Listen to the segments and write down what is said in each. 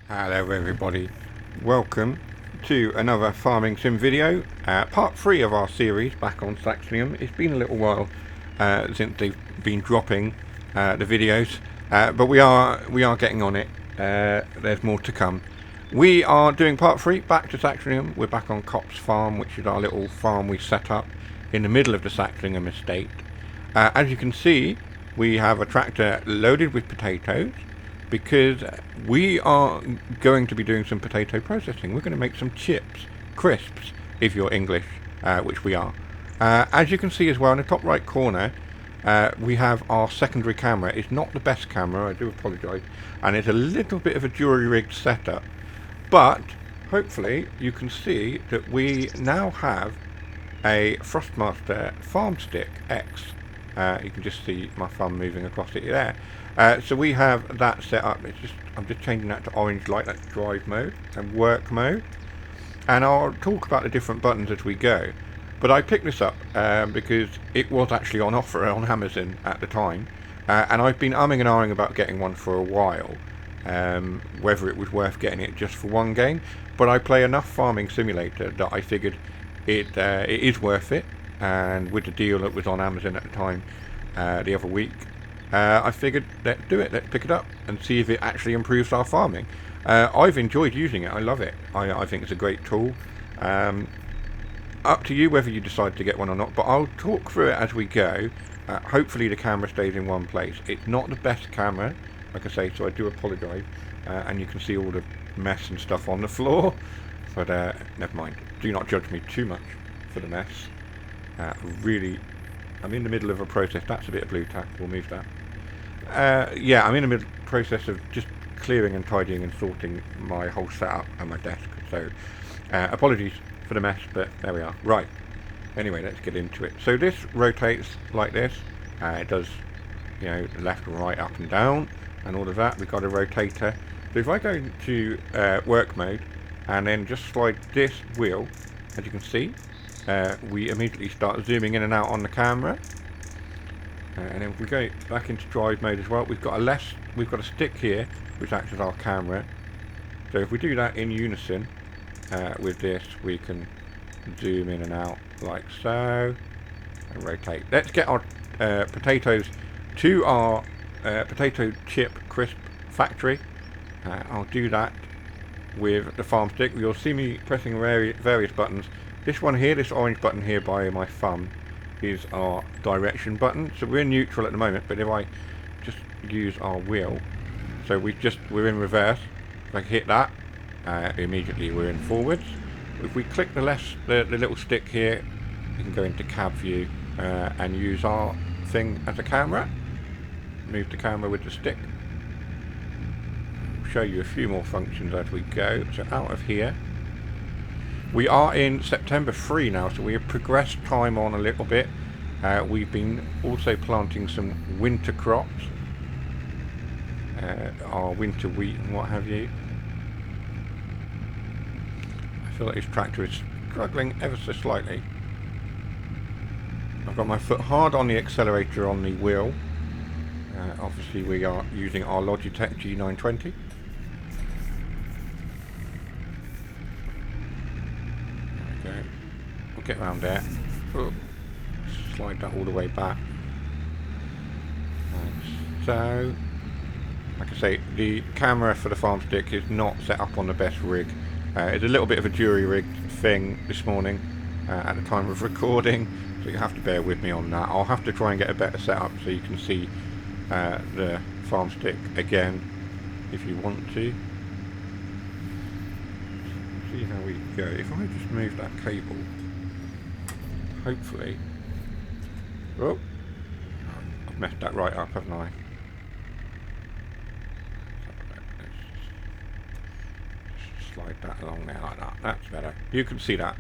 Hello everybody, welcome to another farming sim video, part 3 of our series back on Saxlingham. It's been a little while since they've been dropping the videos, but we are getting on it. There's more to come. We are doing part 3 back to Saxlingham. We're back on Copse Farm, which is our little farm we set up in the middle of the Saxlingham estate. As you can see, we have a tractor loaded with potatoes, because we are going to be doing some potato processing. We're going to make some chips, crisps, if you're English, which we are. As you can see as well, in the top right corner, we have our secondary camera. It's not the best camera, I do apologise, and it's a little bit of a jury-rigged setup. But, hopefully, you can see that we now have a Frostmaster Farmstick X. You can just see my thumb moving across it there. So we have that set up. I'm just changing that to orange light. That's drive mode and work mode. And I'll talk about the different buttons as we go. But I picked this up because it was actually on offer on Amazon at the time. And I've been umming and ahhing about getting one for a while. Whether it was worth getting it just for one game. But I play enough Farming Simulator that I figured it is worth it. And with the deal that was on Amazon at the time, the other week, I figured let's do it, let's pick it up and see if it actually improves our farming. I've enjoyed using it, I love it. I think it's a great tool. Up to you whether you decide to get one or not, but I'll talk through it as we go. Hopefully the camera stays in one place. It's not the best camera, like I say, so I do apologise. And you can see all the mess and stuff on the floor, but never mind. Do not judge me too much for the mess. I'm in the middle of a process. That's a bit of blue tack, we'll move that. Yeah, I'm in the middle process of just clearing and tidying and sorting my whole setup and my desk, so apologies for the mess, but there we are. Right, anyway, let's get into it. So this rotates like this. It does, you know, left and right, up and down, and all of that. We've got a rotator. So if I go to work mode, and then just slide this wheel, as you can see, we immediately start zooming in and out on the camera, and then if we go back into drive mode as well, we've got a stick here which acts as our camera. So if we do that in unison with this, we can zoom in and out like so and rotate. Let's get our potatoes to our potato chip crisp factory. I'll do that with the farm stick. You'll see me pressing various buttons. This one here, this orange button here by my thumb, is our direction button. So we're in neutral at the moment, but if I just use our wheel, so we're in reverse. If I hit that, immediately we're in forwards. If we click the little stick here, you can go into cab view and use our thing as a camera. Move the camera with the stick. Show you a few more functions as we go. So out of here. We are in September 3 now, so we have progressed time on a little bit. We've been also planting some winter crops, our winter wheat and what have you. I feel like this tractor is struggling ever so slightly. I've got my foot hard on the accelerator on the wheel. Obviously we are using our Logitech G920. Get around there. Oh, slide that all the way back. And so, like I say, the camera for the farm stick is not set up on the best rig. It's a little bit of a jury-rigged thing this morning at the time of recording, so you have to bear with me on that. I'll have to try and get a better setup so you can see the farm stick again if you want to. See how we go. If I just move that cable, hopefully. Oh, I've messed that right up, haven't I? Just slide that along there like that. That's better. You can see that.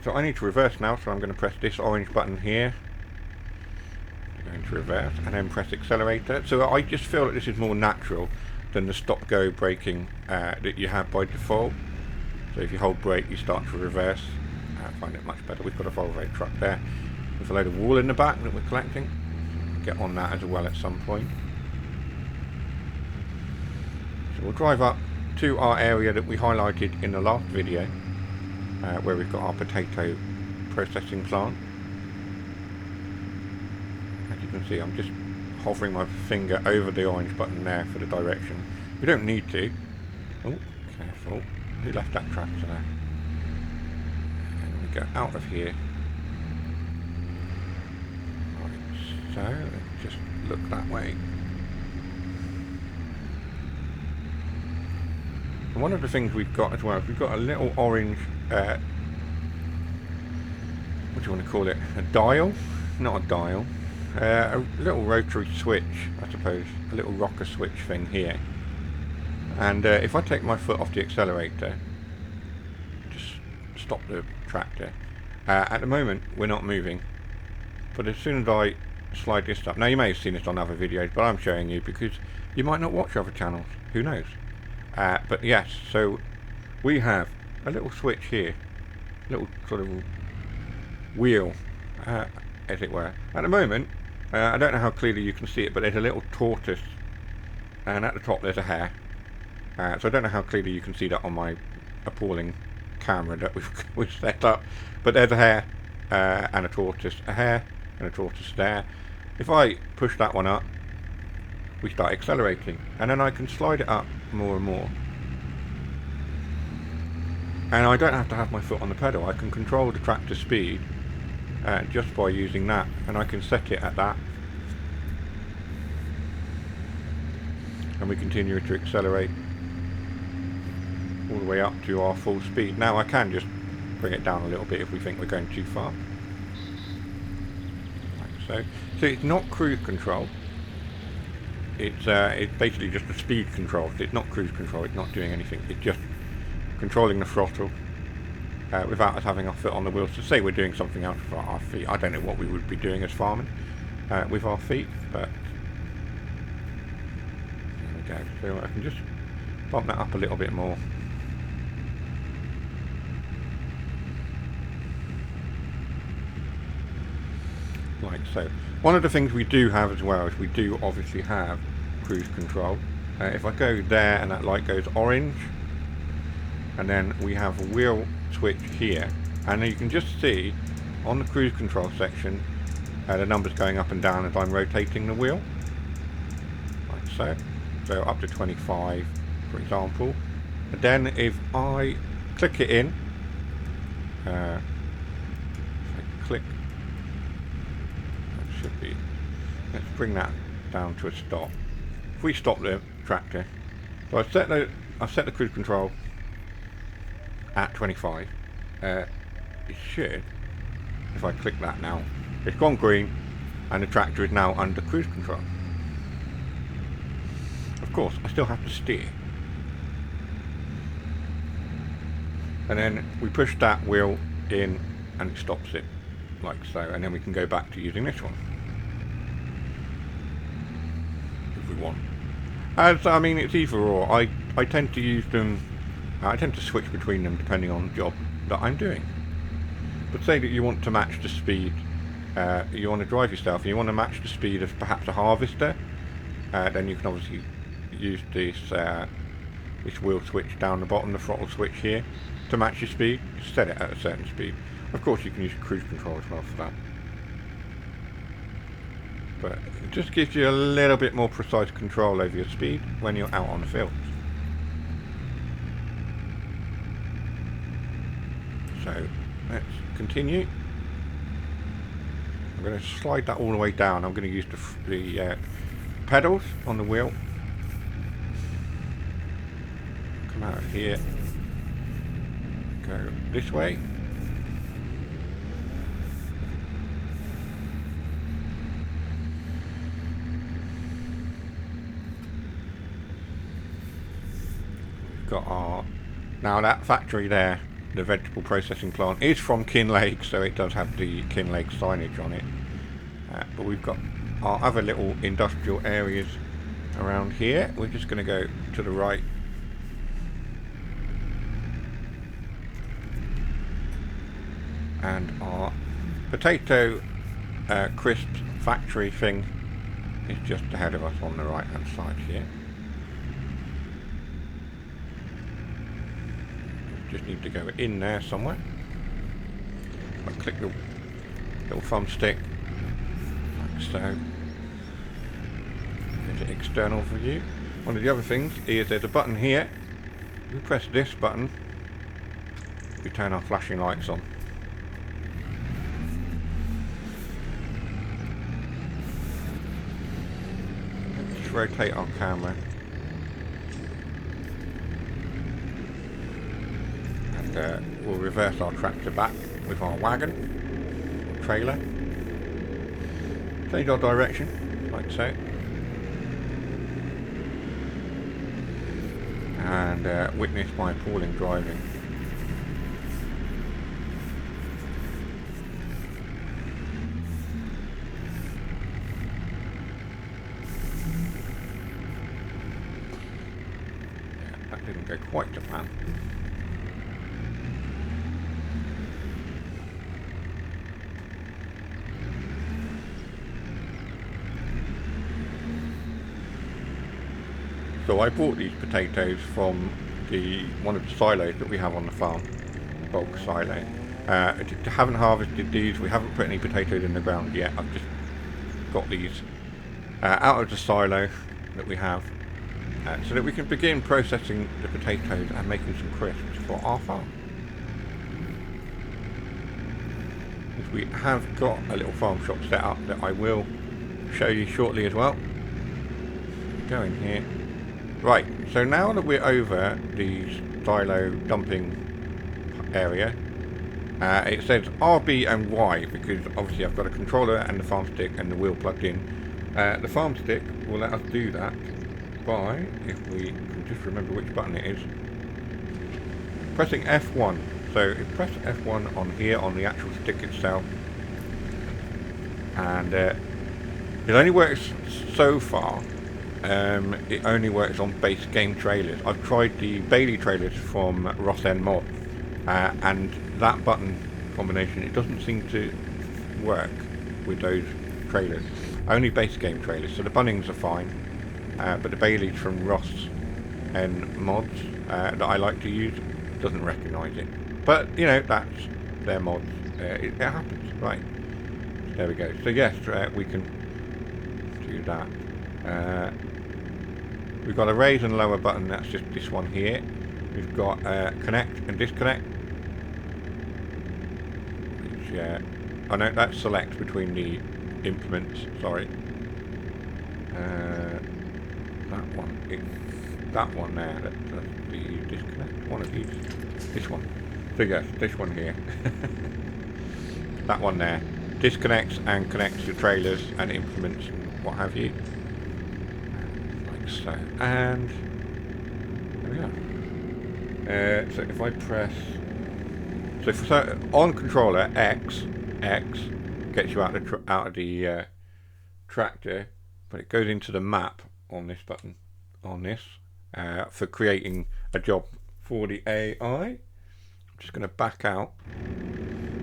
So I need to reverse now, so I'm going to press this orange button here. I'm going to reverse and then press accelerator. So I just feel that this is more natural than the stop-go braking that you have by default. So if you hold brake, you start to reverse. I find it much better. We've got a Volvo truck there with a load of wool in the back that we're collecting. Get on that as well at some point. So we'll drive up to our area that we highlighted in the last video, where we've got our potato processing plant. As you can see, I'm just hovering my finger over the orange button there for the direction. You don't need to. Oh, careful. Who left that tractor there? And we go out of here. Right, so let's just look that way. And one of the things we've got as well is we've got a little orange, what do you want to call it? A dial? Not a dial. A little rotary switch, I suppose. A little rocker switch thing here. And if I take my foot off the accelerator, just stop the tractor. At the moment, we're not moving. But as soon as I slide this up, now you may have seen this on other videos, but I'm showing you because you might not watch other channels. Who knows? But yes, so we have a little switch here, little sort of wheel, as it were. At the moment, I don't know how clearly you can see it, but there's a little tortoise, and at the top there's a hare. So I don't know how clearly you can see that on my appalling camera that we've set up, but there's a hare and a tortoise, a hare and a tortoise there. If I push that one up, we start accelerating, and then I can slide it up more and more. And I don't have to have my foot on the pedal. I can control the tractor speed just by using that, and I can set it at that. And we continue to accelerate all the way up to our full speed. Now I can just bring it down a little bit if we think we're going too far. Like so. So it's not cruise control. It's basically just a speed control. It's not cruise control. It's not doing anything. It's just controlling the throttle without us having our foot on the wheel. So say we're doing something else with our feet. I don't know what we would be doing as farming with our feet, but there we go. So I can just bump that up a little bit more. Like so. One of the things we do have as well is we do obviously have cruise control. If I go there and that light goes orange, and then we have a wheel switch here, and you can just see on the cruise control section the numbers going up and down as I'm rotating the wheel, like so. So up to 25, for example. And then if I click it in, if I click, that should be, let's bring that down to a stop. If we stop the tractor, so I've set the cruise control at 25. It should, if I click that now, it's gone green and the tractor is now under cruise control. Of course, I still have to steer. And then we push that wheel in and it stops it, like so, and then we can go back to using this one if we want. As I mean, it's either or. I tend to use them, I tend to switch between them depending on the job that I'm doing. But say that you want to match the speed, you want to drive yourself and you want to match the speed of perhaps a harvester, then you can obviously use this wheel switch down the bottom, the throttle switch here, to match your speed. Set it at a certain speed. Of course you can use cruise control as well for that. But it just gives you a little bit more precise control over your speed when you're out on the field. So let's continue. I'm going to slide that all the way down. I'm going to use the pedals on the wheel. Come out of here. Go this way. We've got our, now that factory there, the vegetable processing plant, is from Kinlake, so it does have the Kinlake signage on it. But we've got our other little industrial areas around here. We're just going to go to the right. And our potato crisps factory thing is just ahead of us on the right hand side here. just need to go in there somewhere. I'll click the little thumbstick, like so. Into external view. One of the other things is there's a button here. If we press this button, we turn our flashing lights on. Let's rotate our camera. And we'll reverse our tractor back with our wagon, or trailer. Change our direction, like so. And witness my appalling driving. Yeah, that didn't go quite to plan. So I bought these potatoes from one of the silos that we have on the farm, the bulk silo. Haven't harvested these, we haven't put any potatoes in the ground yet. I've just got these out of the silo that we have so that we can begin processing the potatoes and making some crisps for our farm. We have got a little farm shop set up that I will show you shortly as well. Go in here. Right, so now that we're over the silo dumping area, it says RB and Y because obviously I've got a controller and the farm stick and the wheel plugged in. The farm stick will let us do that by, if we can just remember which button it is, pressing F1. So if you press F1 on here on the actual stick itself, and it only works so far. It only works on base game trailers. I've tried the Bailey trailers from Ross End Mod, and that button combination, it doesn't seem to work with those trailers. Only base game trailers. So the Bunnings are fine, but the Baileys from Ross End Mods that I like to use doesn't recognise it. But you know, that's their mods. It happens, right? So there we go. So yes, we can do that. We've got a raise and lower button, that's just this one here. We've got connect and disconnect. Which, oh no, that's select between the implements, sorry. That one, it's that one there, that's the disconnect, one of these. This one. So yes, this one here. That one there. Disconnects and connects to trailers and implements and what have you. So, and there we go. So if I press, so on controller X gets you out of the tractor, but it goes into the map on this button, on this, for creating a job for the AI. I'm just going to back out.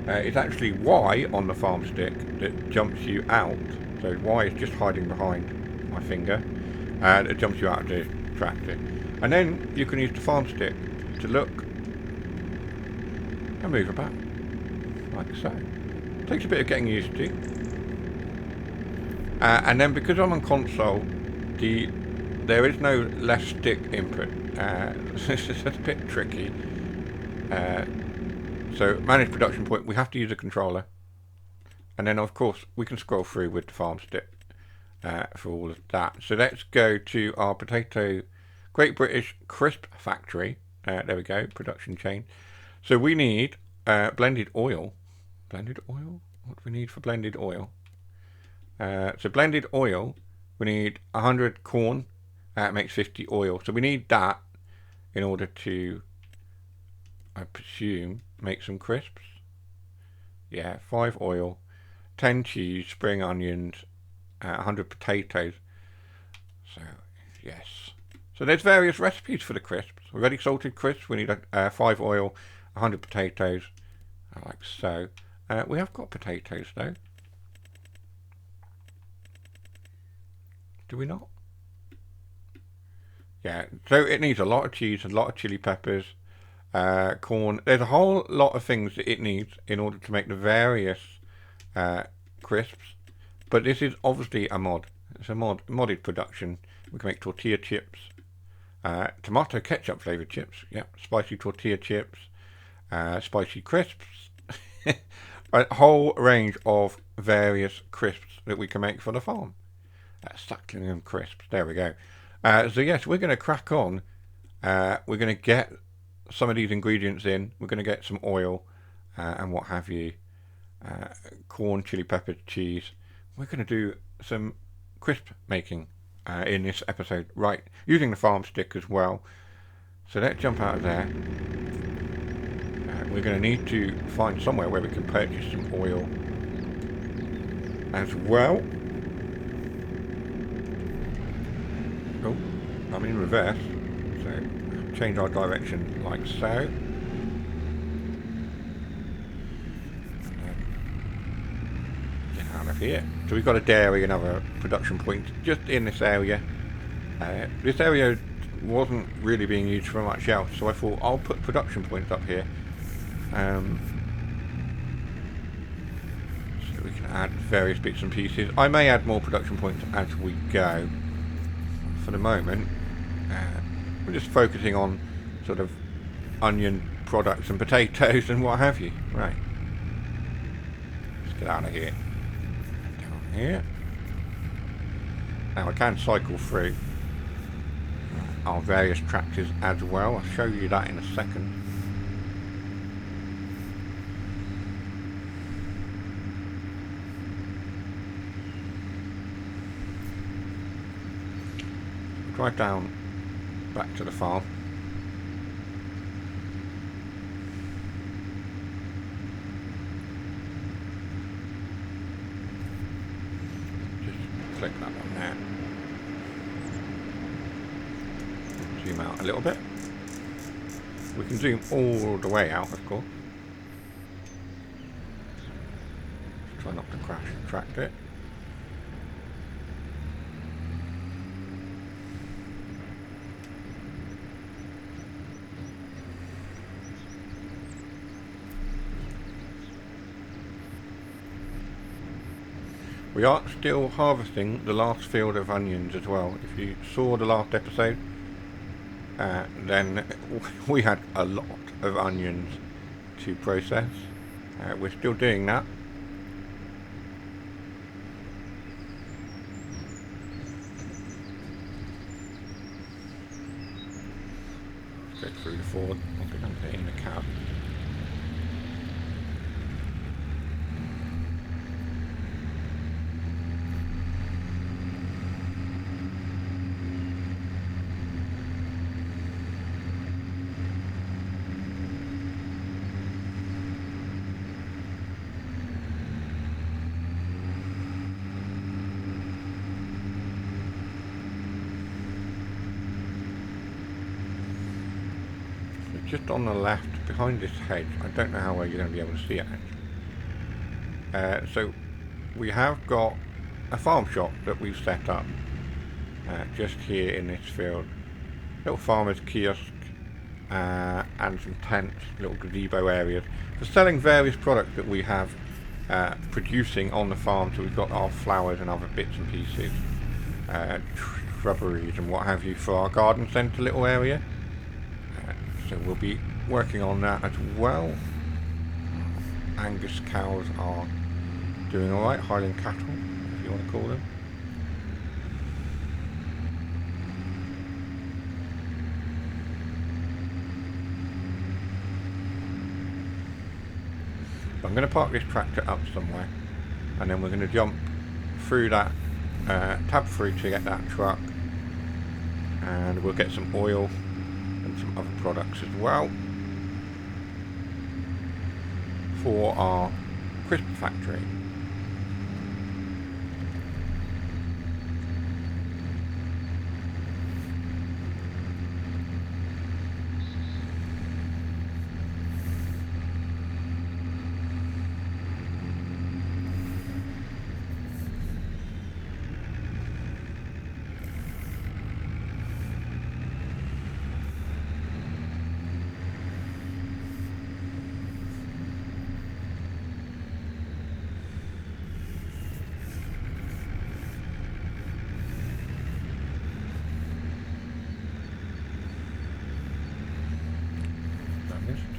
It's actually Y on the farm stick that jumps you out. So Y is just hiding behind my finger. And it jumps you out of the tractor. And then you can use the farm stick to look and move about, like so. Takes a bit of getting used to. And then because I'm on console, there is no left stick input. This is a bit tricky. So manage production point, we have to use a controller. And then of course we can scroll through with the farm stick. For all of that. So let's go to our potato Great British Crisp Factory. There we go, production chain. So we need blended oil. Blended oil? What do we need for blended oil? So blended oil, we need 100 corn. It makes 50 oil. So we need that in order to, I presume, make some crisps. Yeah, 5 oil, 10 cheese, spring onions, 100 potatoes. So yes, so there's various recipes for the crisps. Ready salted crisps, we need 5 oil, 100 potatoes, like so. We have got potatoes though, do we not? Yeah, so it needs a lot of cheese, a lot of chili peppers, corn. There's a whole lot of things that it needs in order to make the various crisps. But this is obviously a mod. It's a modded production. We can make tortilla chips, tomato ketchup flavored chips, spicy tortilla chips, spicy crisps, a whole range of various crisps that we can make for the farm. Saxlingham crisps, there we go. So yes, we're going to crack on. We're going to get some of these ingredients in. We're going to get some oil and what have you. Corn, chili pepper, cheese. We're going to do some crisp making in this episode, right, using the farm stick as well. So let's jump out of there. We're going to need to find somewhere where we can purchase some oil as well. Oh, I'm in reverse, so change our direction like so. Here. So we've got a dairy and other production points just in this area. This area wasn't really being used for much else, so I thought I'll put production points up here so we can add various bits and pieces. I may add more production points as we go. For the moment, we're just focusing on sort of onion products and potatoes and what have you. Right, let's get out of here. Here. Now I can cycle through our various tractors as well. I'll show you that in a second. Drive down back to the farm. Click that one there. Zoom out a little bit. We can zoom all the way out, of course. Try not to crash and track it. We are still harvesting the last field of onions as well. If you saw the last episode, then we had a lot of onions to process. We're still doing that. Let's go through the Ford. I'll get under in the cab. Just on the left, behind this hedge. I don't know how well you're going to be able to see it actually. So we have got a farm shop that we've set up just here in this field. Little farmer's kiosk and some tents, little gazebo areas for selling various products that we have producing on the farm. So we've got our flowers and other bits and pieces, shrubberies and what have you for our garden centre little area. So we'll be working on that as well. Angus cows are doing alright, Highland cattle, if you want to call them. I'm going to park this tractor up somewhere, and then we're going to jump through that, tab through to get that truck, and we'll get some oil and some other products as well for our crisp factory.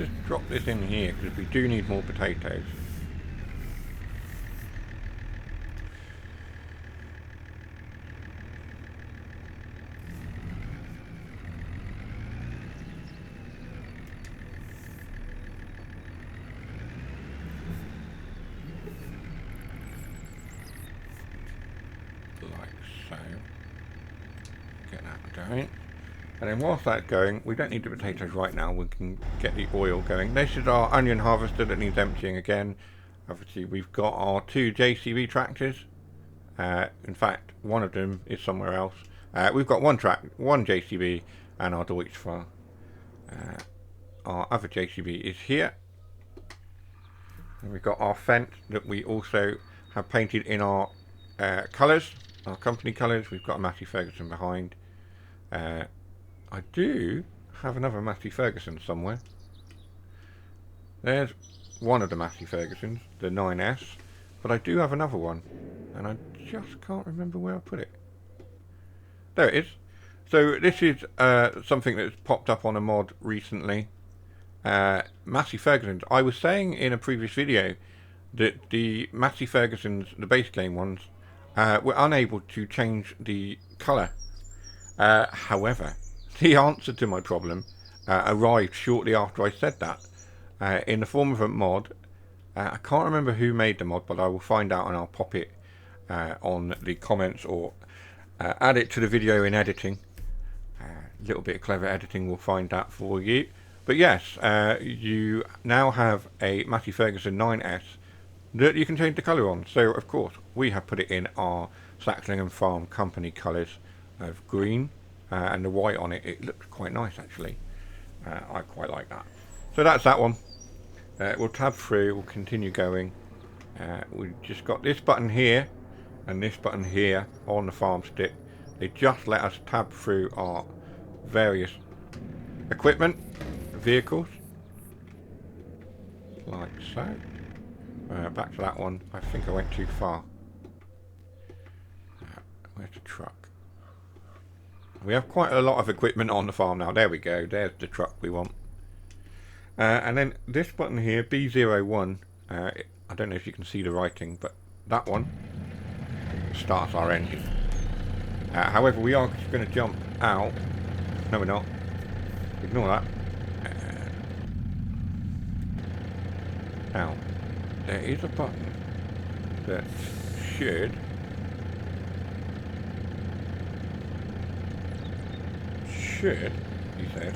just drop this in here because we do need more potatoes. Like so. Get that going. And then whilst that's going, we don't need the potatoes right now, we can get the oil going. This is our onion harvester that needs emptying again. Obviously we've got our 2 JCB tractors. In fact, one of them is somewhere else. We've got one JCB and our Deutsch Farm. Our other JCB is here. And we've got our fence that we also have painted in our colours, our company colours. We've got a Massey Ferguson behind. I do have another Massey Ferguson somewhere. There's one of the Massey Fergusons, the 9S, but I do have another one, and I just can't remember where I put it. There it is. So this is something that's popped up on a mod recently. Massey Fergusons. I was saying in a previous video that the Massey Fergusons, the base game ones, were unable to change the colour. However, the answer to my problem arrived shortly after I said that, in the form of a mod. I can't remember who made the mod, but I will find out and I'll pop it on the comments or add it to the video in editing. A little bit of clever editing will find that for you. But yes, you now have a Massey Ferguson 9S that you can change the colour on. So of course we have put it in our Saxlingham Farm company colours of green. And the white on it, it looks quite nice actually. I quite like that. So that's that one. We'll tab through, we'll continue going. We've just got this button here and this button here on the farm stick. They just let us tab through our various equipment, vehicles, like so. Back to that one. I think I went too far. Where's the truck? We have quite a lot of equipment on the farm now. There we go. There's the truck we want. And then this button here, B01. I don't know if you can see the writing, but that one starts our engine. However, we are just going to jump out. No, we're not. Ignore that. Now, there is a button that should he says.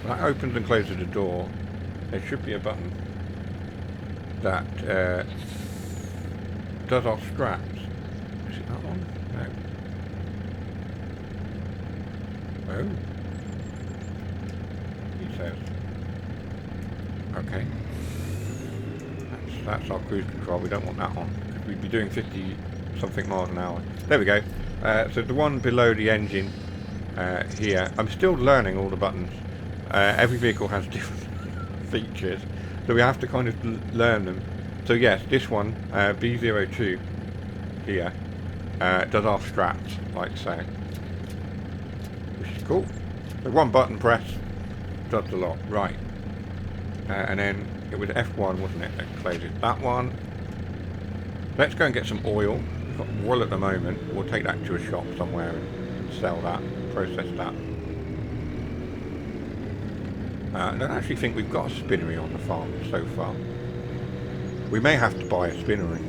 When that opens and closes the door, there should be a button that does our straps. Is it that one? No. Oh. He says. Okay. That's our cruise control. We don't want that on, because we'd be doing 50 something miles an hour. There we go. So the one below the engine here, I'm still learning all the buttons. Every vehicle has different features, so we have to kind of learn them. So yes, this one, B02 here, does our straps, like so. Which is cool. So one button press does a lot. Right. And then it was F1, wasn't it, that closes that one. Let's go and get some oil. We've got oil at the moment. We'll take that to a shop somewhere and sell that, process that. I don't actually think we've got a spinnery on the farm so far. We may have to buy a spinnery.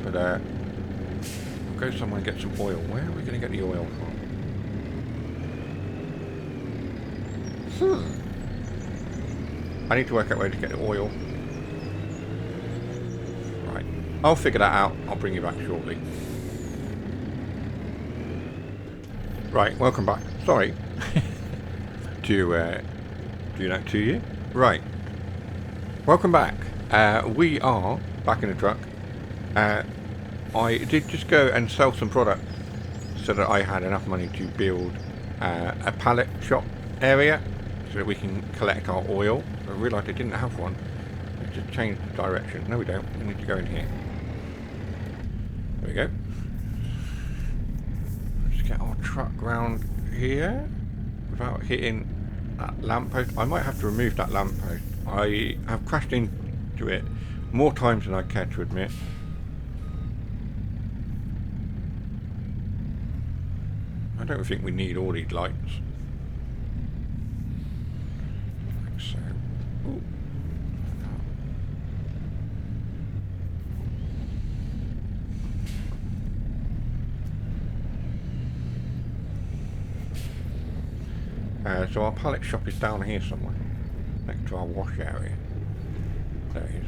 But we'll go somewhere and get some oil. Where are we going to get the oil from? I need to work out where to get the oil. Right. I'll figure that out. I'll bring you back shortly. Right, welcome back. Sorry. Do that to you. Right. Welcome back. We are back in the truck. I did just go and sell some product so that I had enough money to build a pallet shop area so that we can collect our oil. I realised I didn't have one. Let's just change the direction. No, we don't. We need to go in here. There we go. Just get our truck round here without hitting that lamppost. I might have to remove that lamppost. I have crashed into it more times than I care to admit. I don't think we need all these lights. Like so. Ooh. So our pallet shop is down here somewhere, next to our wash area. There it is.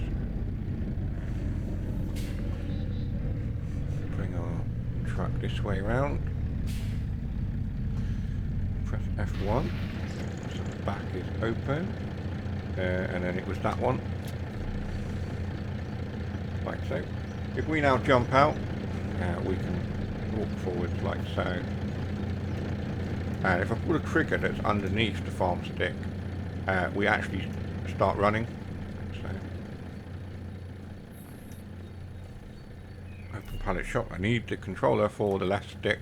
Bring our truck this way round. Press F1. So the back is open. And then it was that one. Like so. If we now jump out, we can walk forwards like so. And if I pull a trigger that's underneath the farm stick, we actually start running. So, open pallet shop. I need the controller for the left stick,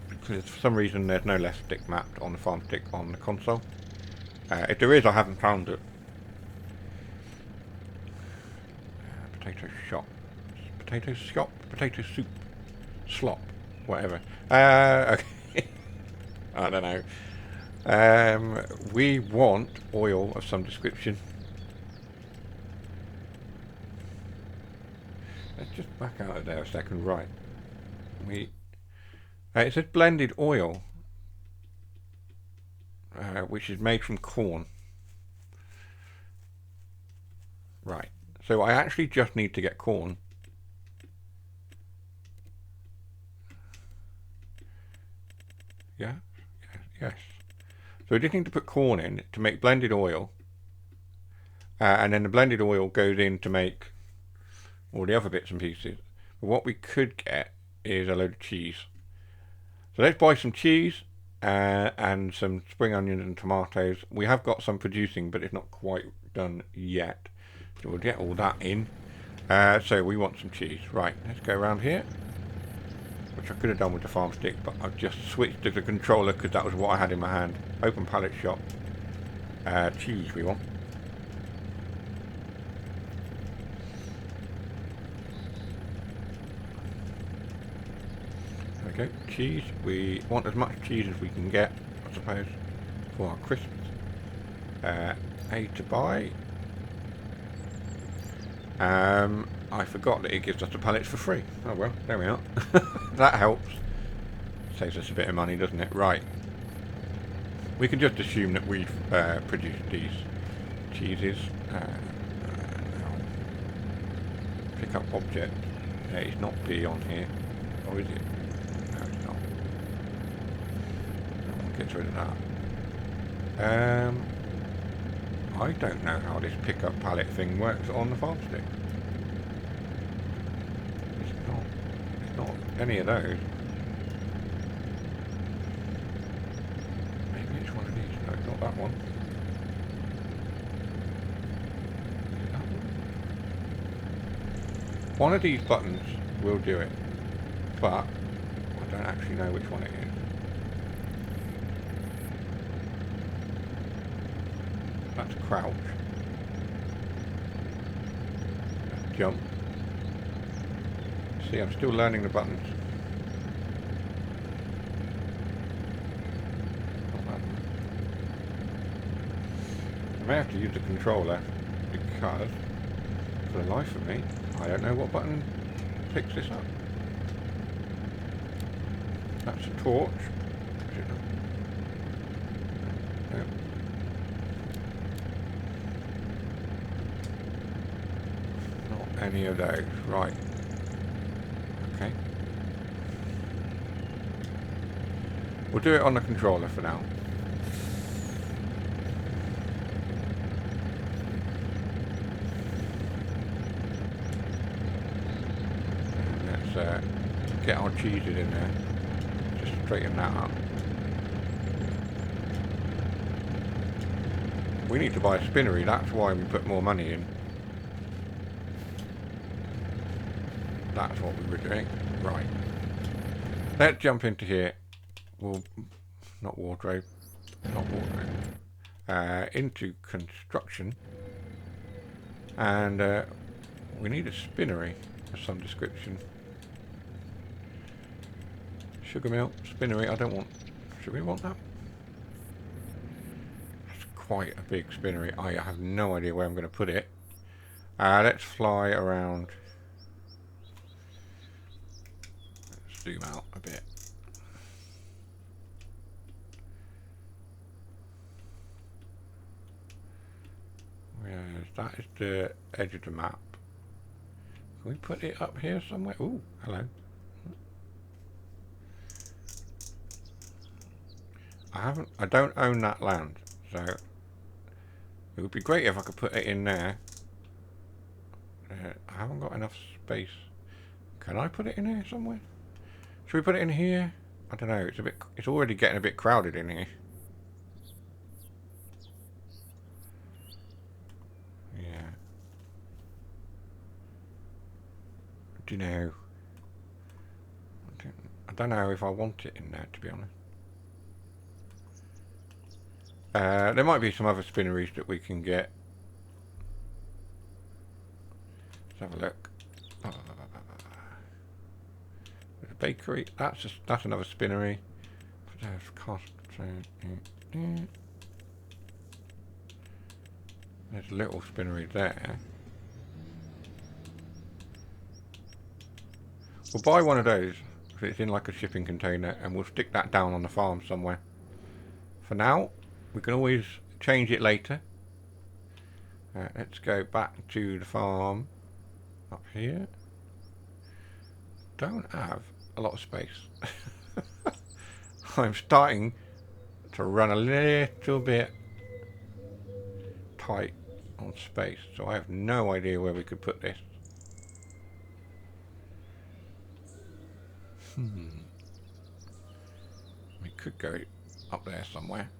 because for some reason there's no left stick mapped on the farm stick on the console. If there is, I haven't found it. Potato shop. Potato shop? Potato soup. Slop. Whatever. Okay. I don't know. We want oil of some description. Let's just back out of there a second. Right. It says blended oil, which is made from corn. Right. So I actually just need to get corn. Yeah? Yes. So we just need to put corn in to make blended oil. And then the blended oil goes in to make all the other bits and pieces. But what we could get is a load of cheese. So let's buy some cheese and some spring onions and tomatoes. We have got some producing, but it's not quite done yet. So we'll get all that in. So we want some cheese. Right, let's go around here. Which I could have done with the farm stick, but I've just switched to the controller because that was what I had in my hand. Open pallet shop. Cheese we want. There we go. Cheese. We want as much cheese as we can get, I suppose, for our crisps. A to buy. I forgot that it gives us the pallets for free. Oh well, there we are. That helps. Saves us a bit of money, doesn't it? Right. We can just assume that we've produced these cheeses. Pick up object. It's not B on here. Or is it? No, it's not. Gets rid of that. I don't know how this pickup pallet thing works on the farm stick. It's not any of those. Maybe it's one of these. No, it's not that one. Is it that one? One of these buttons will do it, but I don't actually know which one it is. That's crouch. That's jump. See, I'm still learning the buttons. Not that one. I may have to use the controller because, for the life of me, I don't know what button picks this up. That's a torch. Is it not? No. Not any of those. Right. Okay. We'll do it on the controller for now. And let's get our cheeses in there. Just straighten that up. We need to buy a spinnery, that's why we put more money in. That's what we were doing. Right. let's jump into here. Well, not wardrobe. Into construction. And we need a spinnery of some description. Sugar mill, spinnery, I don't want... Should we want that? That's quite a big spinnery. I have no idea where I'm going to put it. Let's fly around. Let's zoom out a bit. That is the edge of the map. Can we put it up here somewhere? Ooh, hello. I don't own that land, so it would be great if I could put it in there. I haven't got enough space. Can I put it in here somewhere? Should we put it in here? I don't know. It's already getting a bit crowded in here. Yeah. Do you know? I don't know if I want it in there, to be honest. There might be some other spinneries that we can get. Let's have a look. There's a bakery. That's another spinnery. There's a little spinnery there. We'll buy one of those if it's in like a shipping container, and we'll stick that down on the farm somewhere. For now, we can always change it later. Let's go back to the farm up here. Don't have a lot of space. I'm starting to run a little bit tight on space, so I have no idea where we could put this. We could go up there somewhere.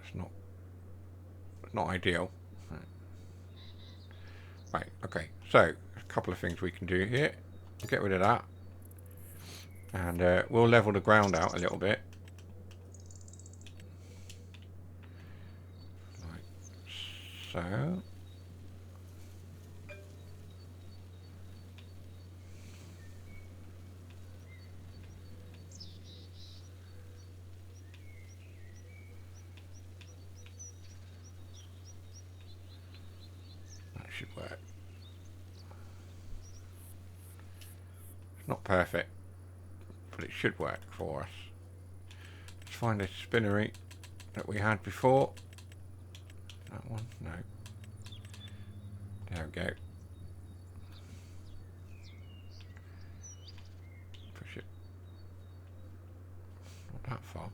It's not ideal. Right, okay, so a couple of things we can do here. Get rid of that. And we'll level the ground out a little bit. Like so. That should work. It's not perfect, but it should work for us. Let's find a spinnery that we had before. That one? No. There we go. Push it. Not that far.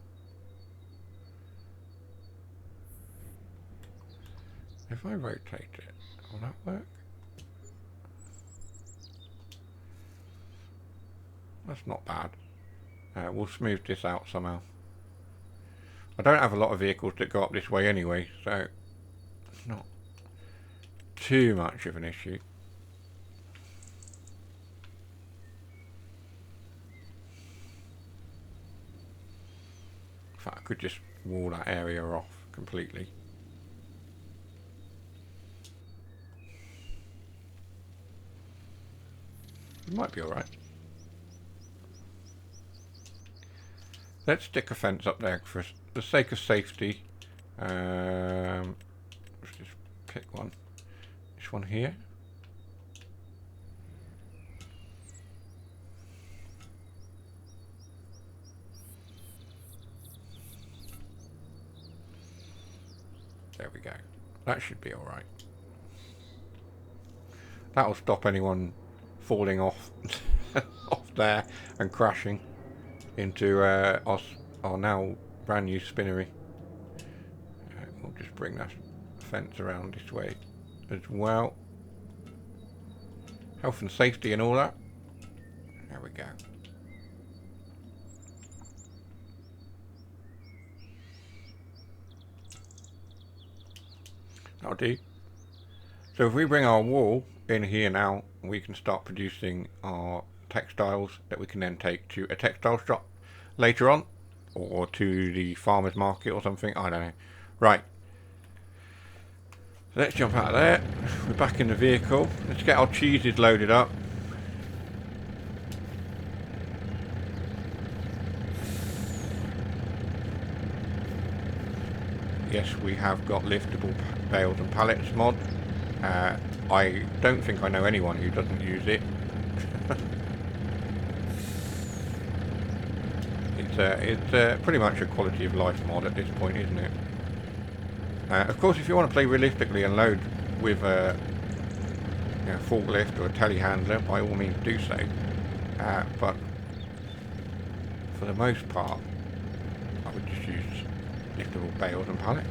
If I rotate it, will that work? That's not bad. We'll smooth this out somehow. I don't have a lot of vehicles that go up this way anyway, so it's not too much of an issue. In fact, I could just wall that area off completely. It might be alright. Let's stick a fence up there for the sake of safety. Let's just pick one. This one here. There we go. That should be alright. That'll stop anyone falling off off there and crashing into our now brand new spinnery. We'll just bring that fence around this way as well. Health and safety and all that. There we go. That'll do. So if we bring our wool in here now, we can start producing our textiles that we can then take to a textile shop later on, or to the farmer's market or something, I don't know. Right, so let's jump out of there. We're back in the vehicle. Let's get our cheeses loaded up. Yes, we have got liftable bales and pallets mod. I don't think I know anyone who doesn't use it. It's pretty much a quality of life mod at this point, isn't it? Of course, if you want to play realistically and load with a forklift or a telehandler, by all means do so. But for the most part, I would just use liftable bales and pallets.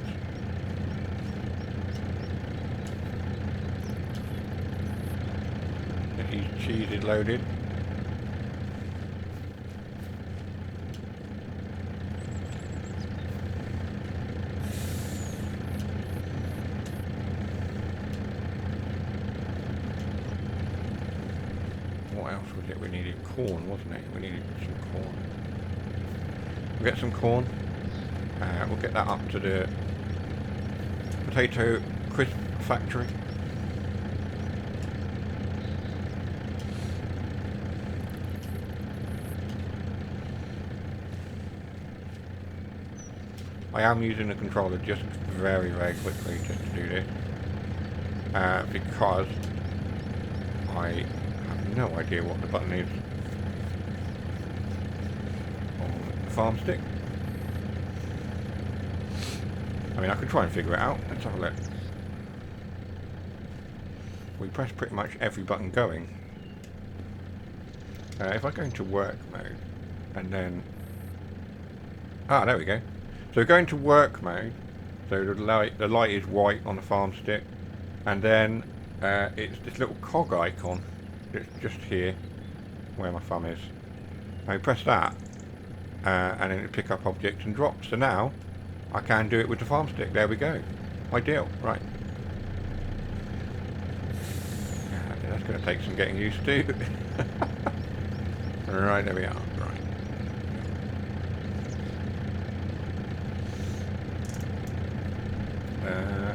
Get these cheeses loaded. What else was it? We needed corn, wasn't it? We needed some corn. We'll get some corn. We'll get that up to the potato crisp factory. I am using the controller just very, very quickly just to do this. Because I have no idea what the button is on the farm stick. I mean, I could try and figure it out. Let's have a look. We press pretty much every button going. If I go into work mode, and then... Ah, there we go. So go into work mode, so the light is white on the farm stick, and then it's this little cog icon that's just here, where my thumb is. I press that, and then it pick up objects and drop. So now, I can do it with the farm stick. There we go. Ideal. Right. That's going to take some getting used to. Right, there we are. Right.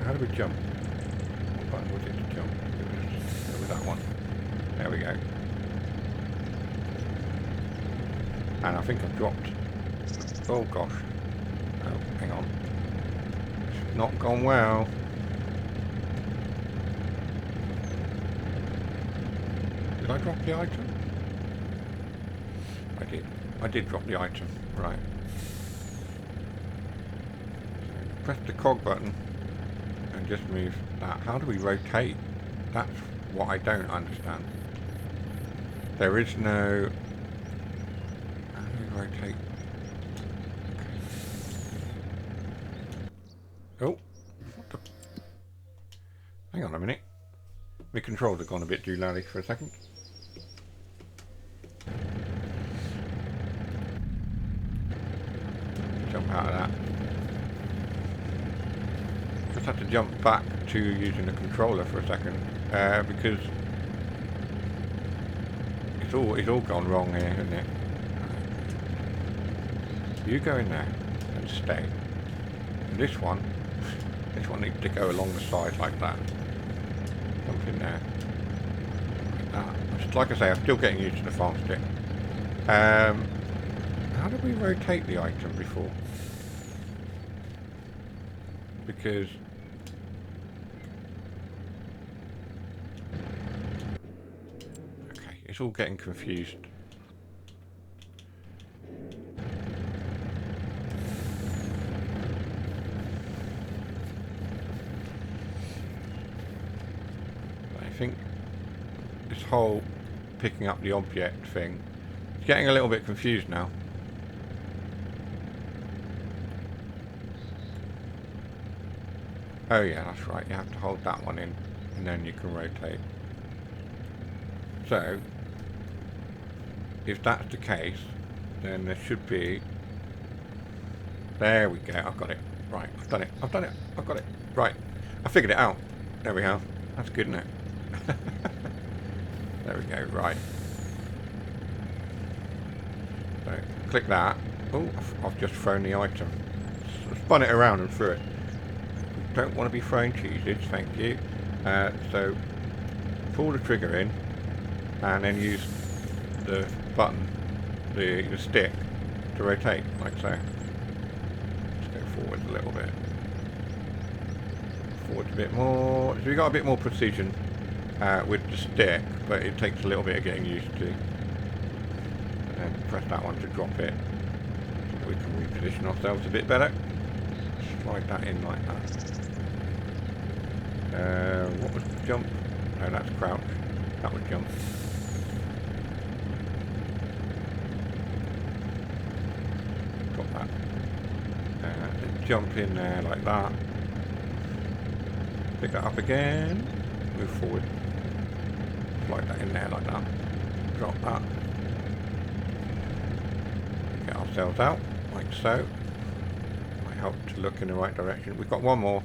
How do we jump? What button was it to jump? It was that one. There we go. And I think I've dropped. Oh gosh. Oh, hang on. It's not gone well. Did I drop the item? I did. I did drop the item. Right. Press the cog button and just move that. How do we rotate? That's what I don't understand. There is no... How do we rotate? Oh. What the... Hang on a minute. My controls have gone a bit too loudly for a second. Jump out of that. Just have to jump back to using the controller for a second, because it's all gone wrong here, isn't it? You go in there and stay. And this one needs to go along the side like that. Jump in there. Like that. Just like I say, I'm still getting used to the farm stick. How did we rotate the item before? Because okay, it's all getting confused. I think this whole picking up the object thing is getting a little bit confused now. Oh yeah, that's right, you have to hold that one in and then you can rotate. So, if that's the case, then there should be... There we go, I've got it. Right, I've done it, I've got it. Right, I figured it out. There we go. That's good, isn't it? There we go, right. So, click that. Oh, I've just thrown the item. Spun it around and threw it. Don't want to be throwing cheeses, thank you. So, pull the trigger in, and then use the button, the stick, to rotate, like so. Let's go forward a little bit. Forward a bit more. So we got a bit more precision with the stick, but it takes a little bit of getting used to. And then press that one to drop it, so we can reposition ourselves a bit better. Slide that in like that. What was jump? No, that's crouch. That was jump. Got that. Then jump in there like that. Pick that up again. Move forward. Slide that in there like that. Drop that. Get ourselves out like so. Might help to look in the right direction. We've got one more.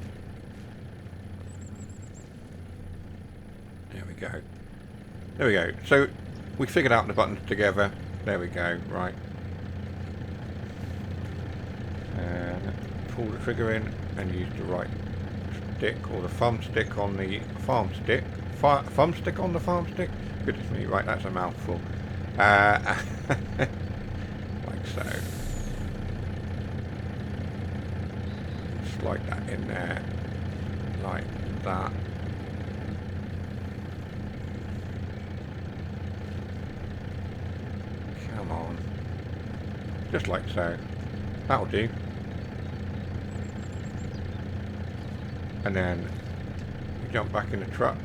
There we go. There we go. So we figured out the buttons together. There we go. Right. And pull the trigger in and use the right stick or the thumb stick on the farm stick. Thumb stick on the farm stick? Goodness me. Right, that's a mouthful. Like so. Slide that in there. Like that. Come on. Just like so. That'll do. And then we jump back in the truck.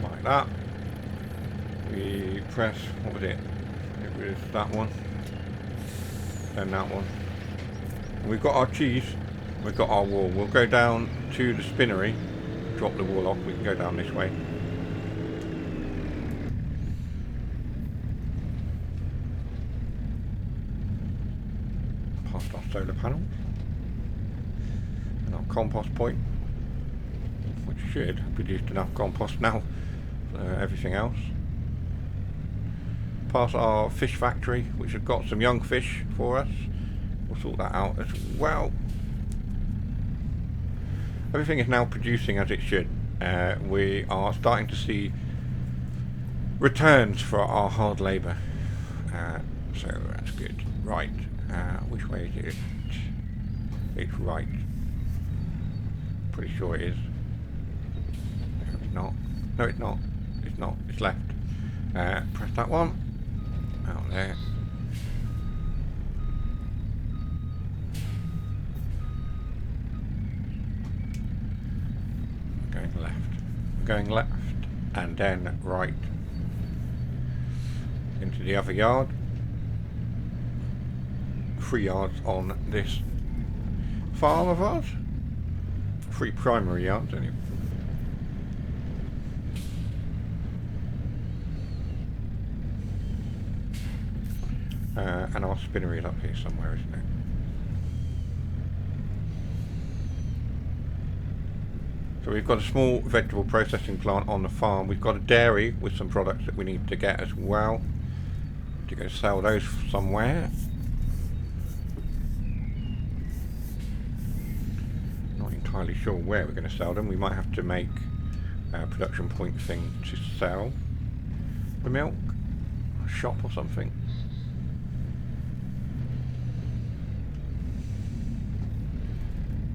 Like that. We press, what was it? It was that one. Then that one. And we've got our cheese. We've got our wool. We'll go down to the spinnery. Drop the wool off. We can go down this way. Past our solar panels. And our compost point, which should have produced enough compost now for everything else. Past our fish factory, which has got some young fish for us. We'll sort that out as well. Everything is now producing as it should. We are starting to see returns for our hard labour. So that's good. Right. Which way is it? It's right. Pretty sure it is. No, it's not. No, it's not. It's not. It's left. Press that one. Out there. Going left. We're going left and then right into the other yard. 3 yards on this farm of ours. 3 primary yards anyway. And our spinnery is up here somewhere, isn't it? So we've got a small vegetable processing plant on the farm. We've got a dairy with some products that we need to get as well. To go sell those somewhere. Not entirely sure where we're going to sell them. We might have to make a production point thing to sell the milk. A shop or something.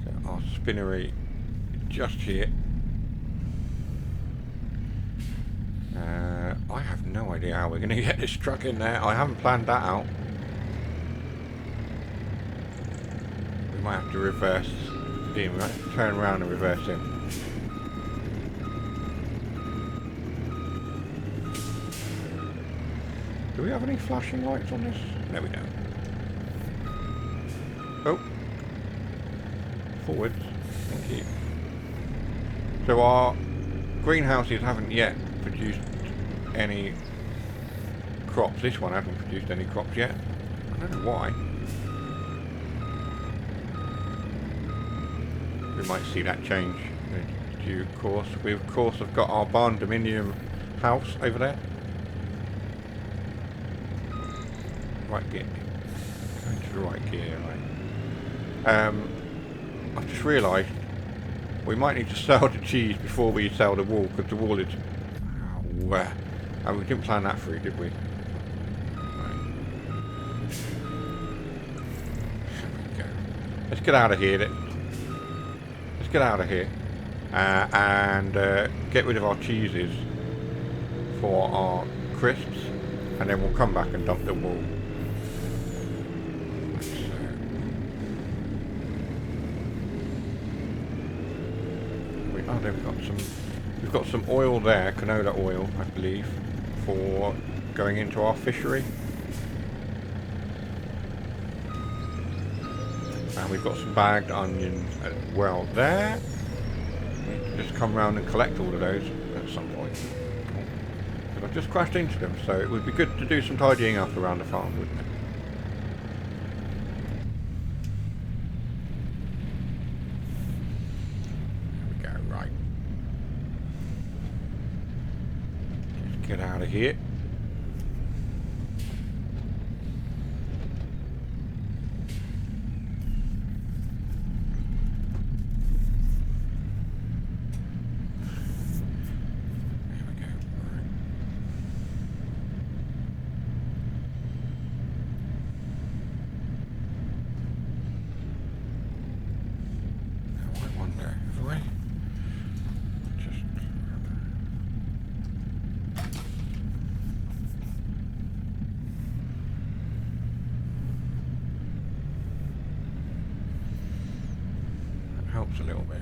So our spinnery just here. I have no idea how we're going to get this truck in there. I haven't planned that out. We might have to reverse in. We might have to turn around and reverse in. Do we have any flashing lights on this? No, we don't. Oh. Forwards. Thank you. So our greenhouses haven't yet produced any crops. This one hasn't produced any crops yet. I don't know why. we might see that change in due course. We of course have got our barn dominium house over there. Right gear. Going to the right gear, right. I've just realised we might need to sell the cheese before we sell the wool, because the wool is... Oh, and we didn't plan that through, did we? Right. There we go. Let's get out of here then. Let's get out of here. And get rid of our cheeses for our crisps. And then we'll come back and dump the wool. Then we've got some oil there, canola oil, I believe, for going into our fishery. And we've got some bagged onions as well there. We need to just come round and collect all of those at some point. But I've just crashed into them, so it would be good to do some tidying up around the farm, wouldn't it? Get out of here. There we go. Right. Now I wonder, have we? Helps a little bit.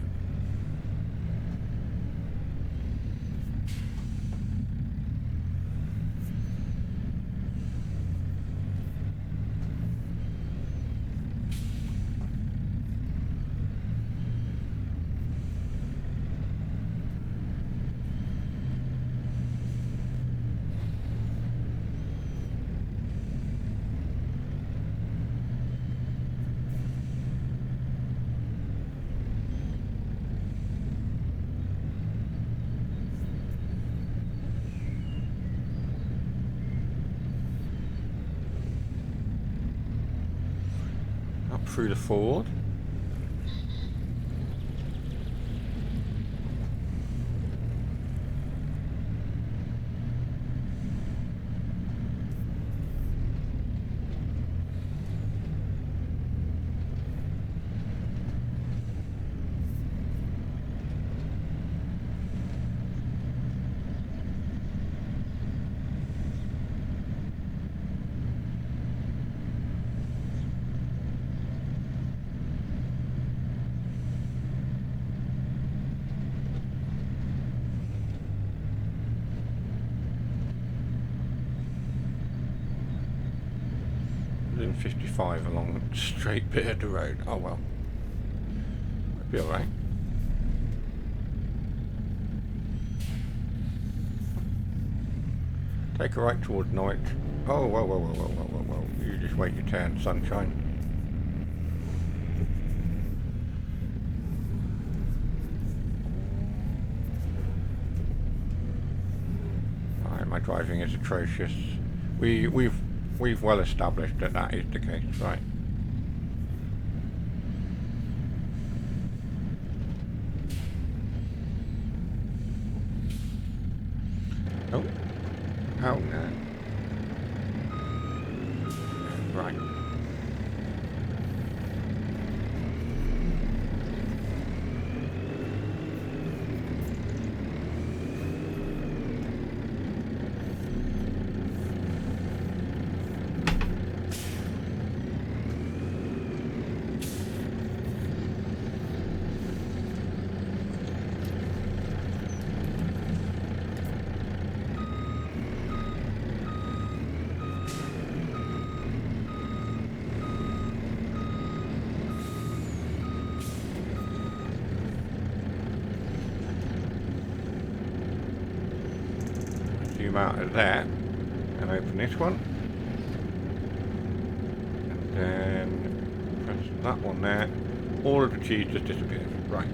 Through the ford. Within 55 along a straight bit of the road. Oh well. Might be alright. Take a right towards Norwich. Oh, whoa. You just wait your turn, sunshine. Alright, my driving is atrocious. We've well established that that is the case, right? Oh, no. Right. Zoom out of that and open this one, and then press that one there, all of the cheese just disappears. Right,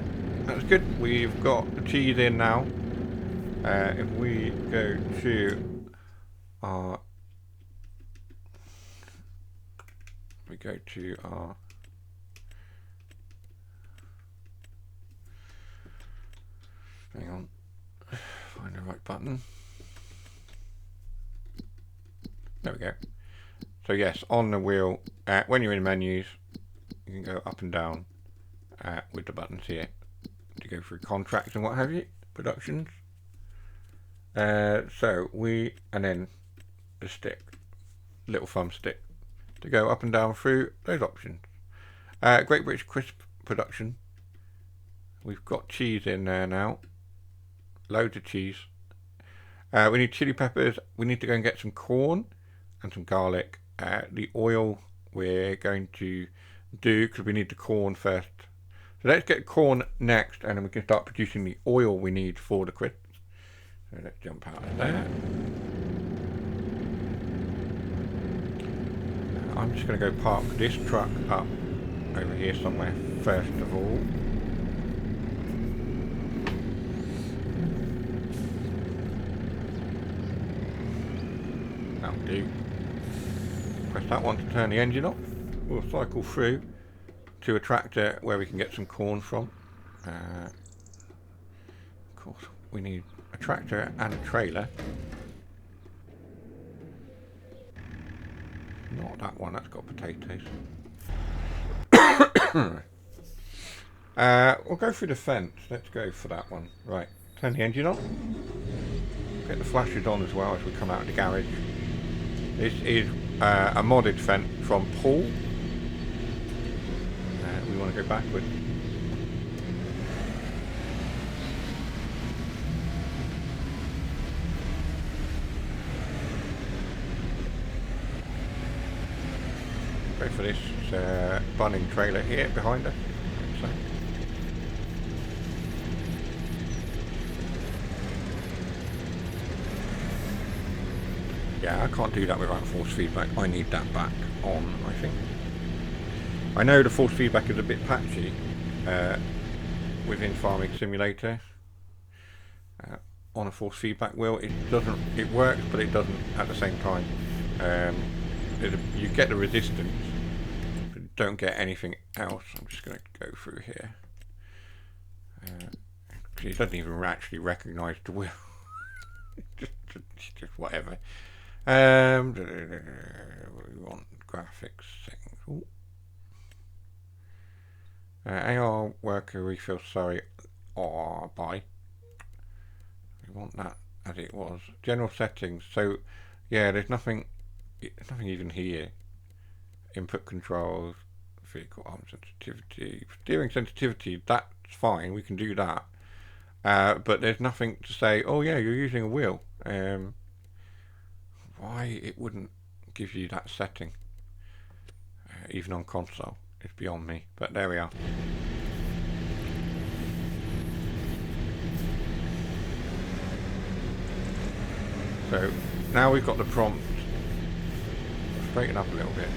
that's good. We've got the cheese in now. If we go to our, hang on, find the right button. There we go. So yes, on the wheel, when you're in menus, you can go up and down with the buttons here to go through contracts and what have you, productions. And then the stick, little thumb stick, to go up and down through those options. Great British Crisp production. We've got cheese in there now. Loads of cheese. We need chili peppers. We need to go and get some corn and some garlic. The oil we're going to do because we need the corn first. So let's get corn next, and then we can start producing the oil we need for the crisps. So let's jump out of there. I'm just going to go park this truck up over here somewhere first of all. That'll do. Press that one to turn the engine off. We'll cycle through to a tractor where we can get some corn from. Of course, we need a tractor and a trailer. Not that one, that's got potatoes. We'll go through the fence. Let's go for that one. Right, turn the engine on. Get the flashes on as well as we come out of the garage. This is a modded fence from Paul. We want to go backwards. Go for this bunning trailer here behind us. So. Yeah, I can't do that without force feedback. I need that back on, I think. I know the force feedback is a bit patchy within Farming Simulator. On a force feedback wheel, it works, but it doesn't at the same time. You get the resistance, but you don't get anything else. I'm just going to go through here. It doesn't even actually recognise the wheel. just whatever. We want graphics settings. Ooh. AR worker refill, sorry, buy. We want that as it was. General settings. So, yeah, there's nothing even here. Input controls, vehicle arm sensitivity, steering sensitivity. That's fine. We can do that. But there's nothing to say. Oh yeah, you're using a wheel. Why it wouldn't give you that setting, even on console? It's beyond me, but there we are. So now we've got the prompt. Straighten up a little bit.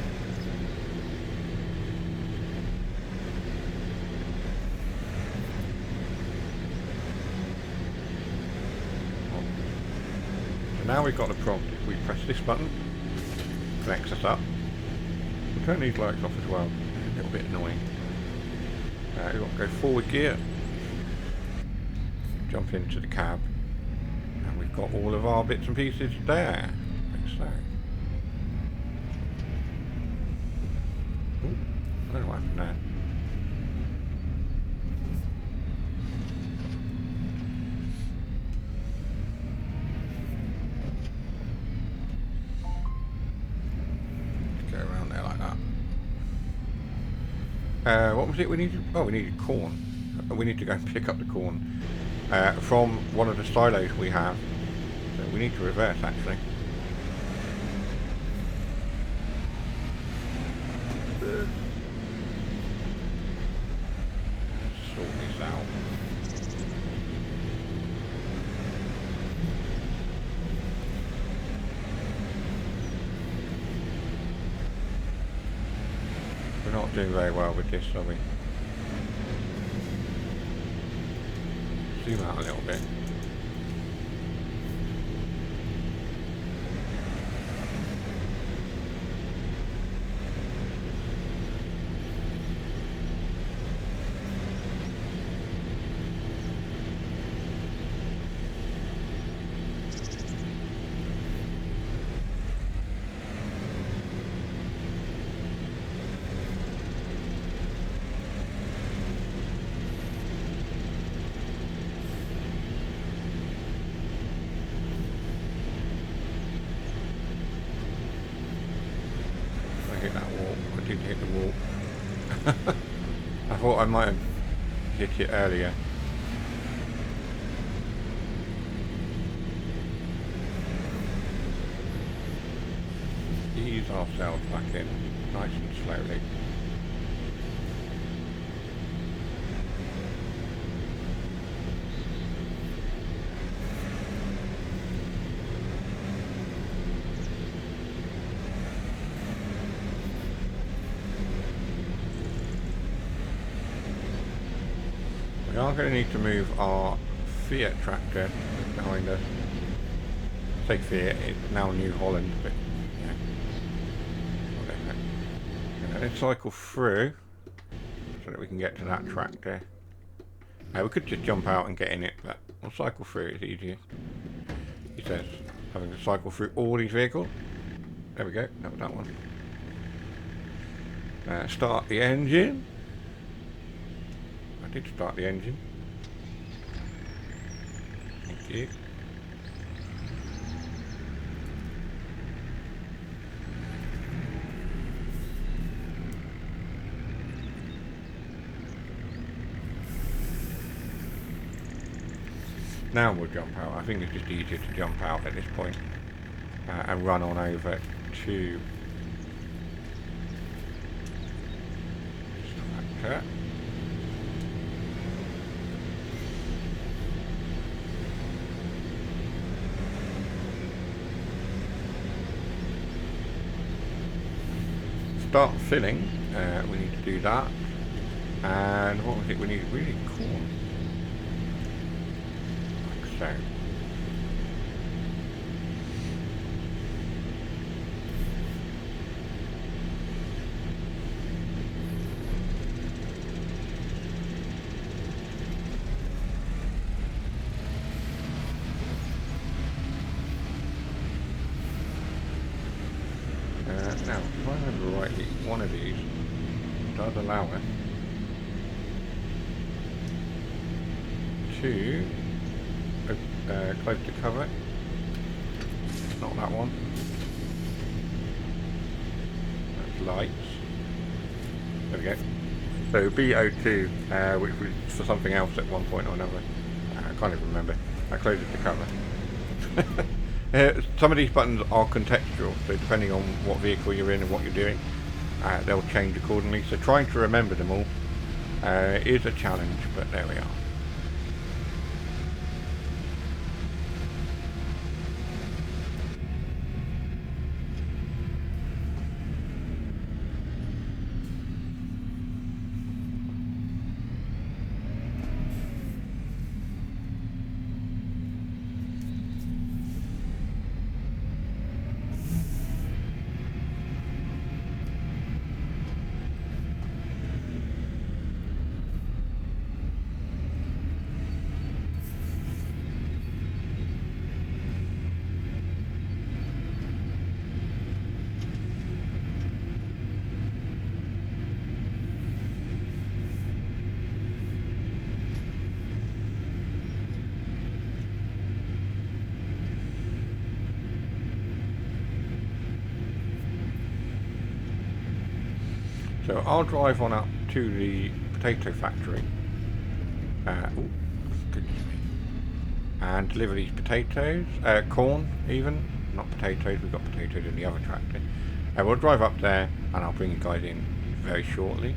So now we've got the prompt. If we press this button, it connects us up. We'll turn these lights off as well. A little bit annoying. We've got to go forward gear, jump into the cab, and we've got all of our bits and pieces there, like so. Ooh, I don't know what happened there. Let's go around there like that. What was it we needed? Oh, we needed corn. We need to go and pick up the corn from one of the silos we have. So we need to reverse actually. Sort this out. We're not doing very well with this, are we? zoom out a little bit. Hit that wall. I did hit the wall. I thought I might have hit it earlier. Ease ourselves back in, nice and slowly. We are going to need to move our fayre tractor behind us. Say fayre, it's now New Holland, but yeah. Whatever. And then cycle through so that we can get to that tractor. We could just jump out and get in it, but we'll cycle through, it's easier. He says, having to cycle through all these vehicles. There we go, that was that one. Start the engine. I did start the engine. Thank you. Now we'll jump out. I think it's just easier to jump out at this point and run on over to tractor. Start filling, we need to do that, and what was it, we need really corn, like so. Now, if I remember rightly, one of these does allow us to close the cover. Not that one. That's lights. There we go. So BO2, which was for something else at one point or another. I can't even remember. That closes the cover. Some of these buttons are contextual, so depending on what vehicle you're in and what you're doing, they'll change accordingly. So trying to remember them all is a challenge, but there we are. So I'll drive on up to the potato factory. Oh, goodness me. And deliver these potatoes, corn even, not potatoes, we've got potatoes in the other tractor. We'll drive up there and I'll bring you guys in very shortly.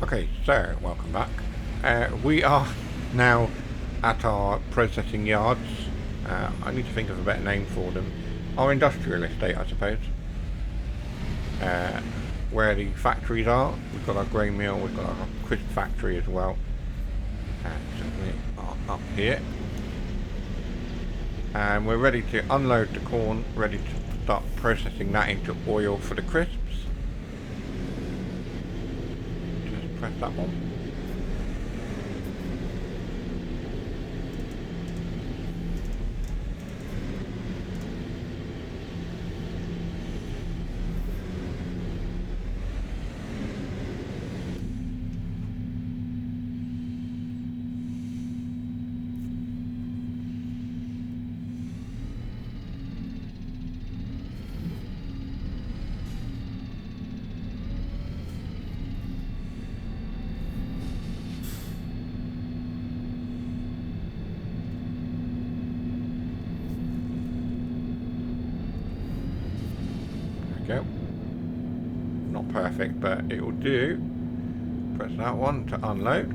Okay, so welcome back. We are now at our processing yards. I need to think of a better name for them. Our industrial estate, I suppose. Where the factories are. We've got our grain mill, we've got our crisp factory as well. So we are up here. And we're ready to unload the corn, ready to start processing that into oil for the crisps. Just press that one. Go. Not perfect, but it will do. Press that one to unload.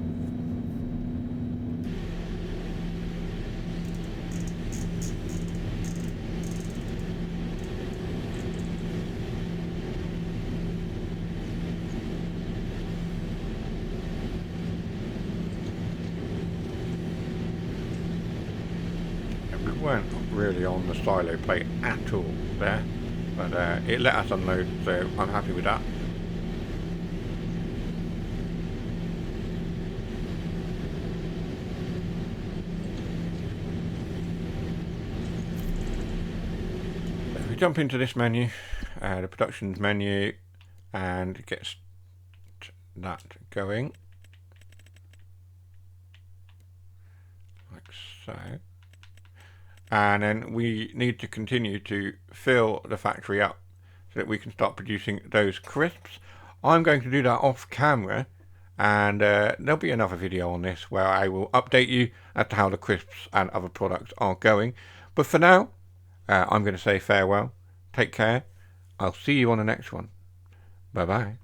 We weren't really on the silo plate at all there. But it let us unload, so I'm happy with that. So if we jump into this menu, the productions menu, and get that going, like so. And then we need to continue to fill the factory up so that we can start producing those crisps. I'm going to do that off camera, and there'll be another video on this where I will update you as to how the crisps and other products are going. But for now, I'm going to say farewell. Take care. I'll see you on the next one. Bye bye.